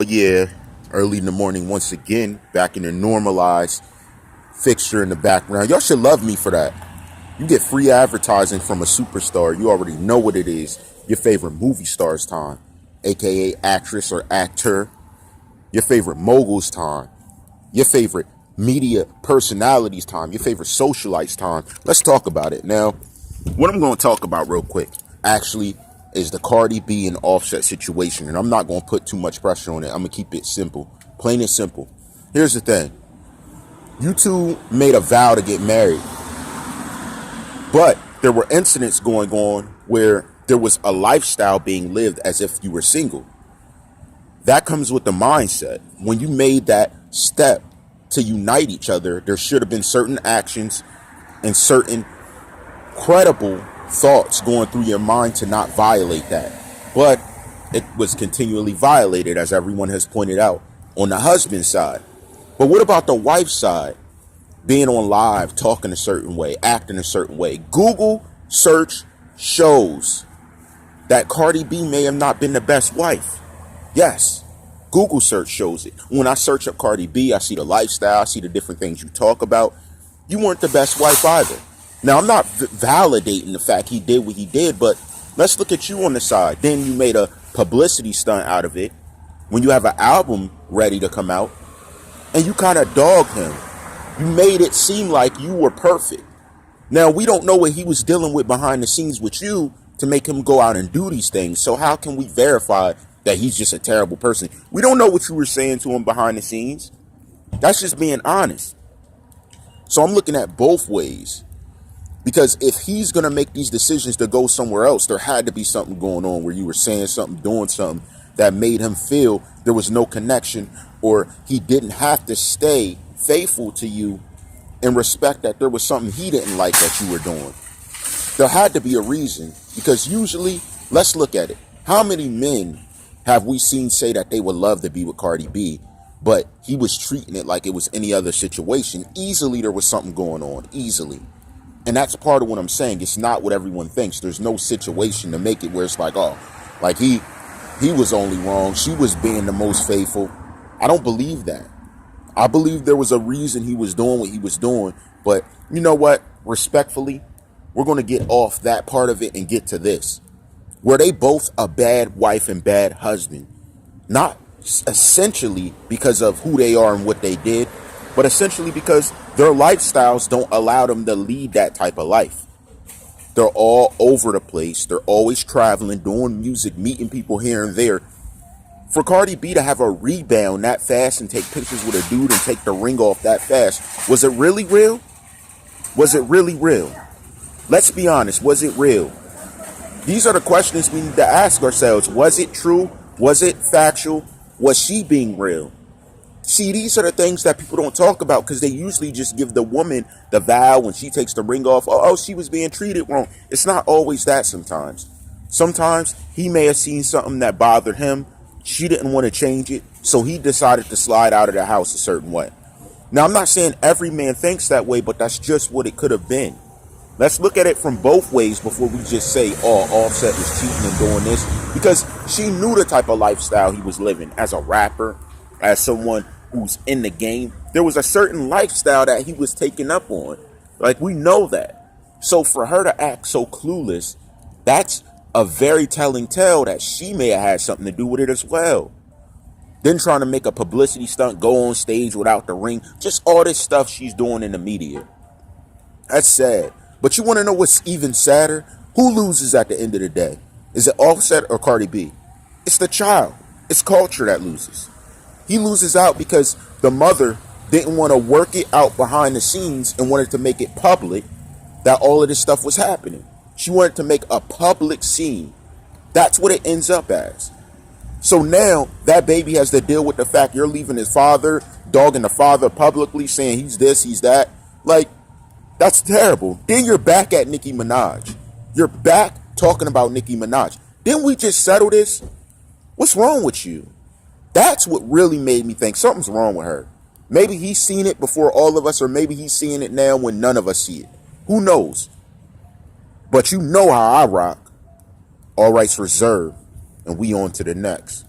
But yeah, early in the morning once again, back in the normalized fixture in the background. Y'all should love me for that. You get free advertising from a superstar. You already know what it is. Your favorite movie star's time, aka actress or actor. Your favorite mogul's time. Your favorite media personality's time. Your favorite socialite's time. Let's talk about it. Now, what I'm going to talk about real quick, actually, is the Cardi B and Offset situation. And I'm not going to put too much pressure on it. I'm going to keep it simple. Plain and simple. Here's the thing. You two made a vow to get married. But there were incidents going on where there was a lifestyle being lived as if you were single. That comes with the mindset. When you made that step to unite each other, there should have been certain actions and certain credible thoughts going through your mind to not violate that. But it was continually violated, as everyone has pointed out, on the husband's side. But what about the wife's side? Being on live, talking a certain way, acting a certain way. Google search shows that Cardi B may have not been the best wife. Yes, Google search shows it. When I search up Cardi B, I see the lifestyle, I see the different things you talk about. You weren't the best wife either. Now, I'm not validating the fact he did what he did, but let's look at you on the side. Then you made a publicity stunt out of it when you have an album ready to come out, and you kind of dogged him. You made it seem like you were perfect. Now, we don't know what he was dealing with behind the scenes with you to make him go out and do these things. So how can we verify that he's just a terrible person? We don't know what you were saying to him behind the scenes. That's just being honest. So I'm looking at both ways. Because if he's going to make these decisions to go somewhere else, there had to be something going on where you were saying something, doing something that made him feel there was no connection, or he didn't have to stay faithful to you and respect that there was something he didn't like that you were doing. There had to be a reason, because usually, let's look at it. How many men have we seen say that they would love to be with Cardi B, but he was treating it like it was any other situation? Easily there was something going on, easily. And that's part of what I'm saying. It's not what everyone thinks. There's no situation to make it where it's like, oh, like he was only wrong. She was being the most faithful. I don't believe that. I believe there was a reason he was doing what he was doing. But you know what? Respectfully, we're going to get off that part of it and get to this. Were they both a bad wife and bad husband? Not essentially because of who they are and what they did, but essentially because their lifestyles don't allow them to lead that type of life. They're all over the place. They're always traveling, doing music, meeting people here and there. For Cardi B to have a rebound that fast and take pictures with a dude and take the ring off that fast, was it really real? Was it really real? Let's be honest, was it real? These are the questions we need to ask ourselves. Was it true? Was it factual? Was she being real? See, these are the things that people don't talk about, because they usually just give the woman the vow when she takes the ring off. Oh, she was being treated wrong. It's not always that sometimes. Sometimes he may have seen something that bothered him. She didn't want to change it, so he decided to slide out of the house a certain way. Now, I'm not saying every man thinks that way, but that's just what it could have been. Let's look at it from both ways before we just say, oh, Offset was cheating and doing this. Because she knew the type of lifestyle he was living as a rapper, as someone who's in the game. There was a certain lifestyle that he was taking up on. Like, we know that. So for her to act so clueless, that's a very telling tale that she may have had something to do with it as well. Then trying to make a publicity stunt, go on stage without the ring, just all this stuff she's doing in the media. That's sad. But you want to know what's even sadder? Who loses at the end of the day? Is it Offset or Cardi B? It's the child. It's culture that loses. He loses out because the mother didn't want to work it out behind the scenes and wanted to make it public that all of this stuff was happening. She wanted to make a public scene. That's what it ends up as. So now that baby has to deal with the fact you're leaving his father, dogging the father publicly, saying he's this, he's that. Like, that's terrible. Then you're back at Nicki Minaj. You're back talking about Nicki Minaj. Didn't we just settle this? What's wrong with you? That's what really made me think something's wrong with her. Maybe he's seen it before all of us, or maybe he's seeing it now when none of us see it. Who knows? But you know how I rock. All rights reserved. And we on to the next.